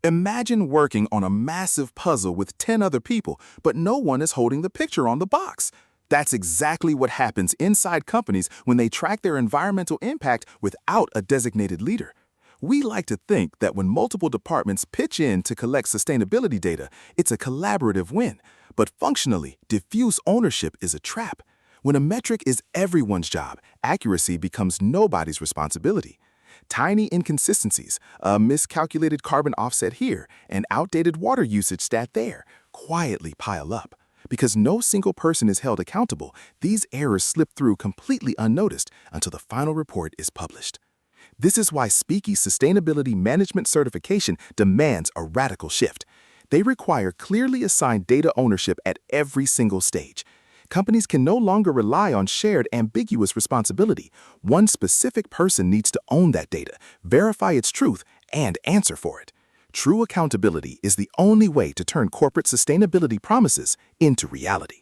Imagine working on a massive puzzle with 10 other people, but no one is holding the picture on the box. That's exactly what happens inside companies when they track their environmental impact without a designated leader. We like to think that when multiple departments pitch in to collect sustainability data, it's a collaborative win. But functionally, diffuse ownership is a trap. When a metric is everyone's job, accuracy becomes nobody's responsibility. Tiny inconsistencies, a miscalculated carbon offset here, an outdated water usage stat there, quietly pile up. Because no single person is held accountable, these errors slip through completely unnoticed until the final report is published. This is why Speeky's Sustainability Management Certification demands a radical shift. They require clearly assigned data ownership at every single stage. Companies can no longer rely on shared ambiguous responsibility. One specific person needs to own that data, verify its truth, and answer for it. True accountability is the only way to turn corporate sustainability promises into reality.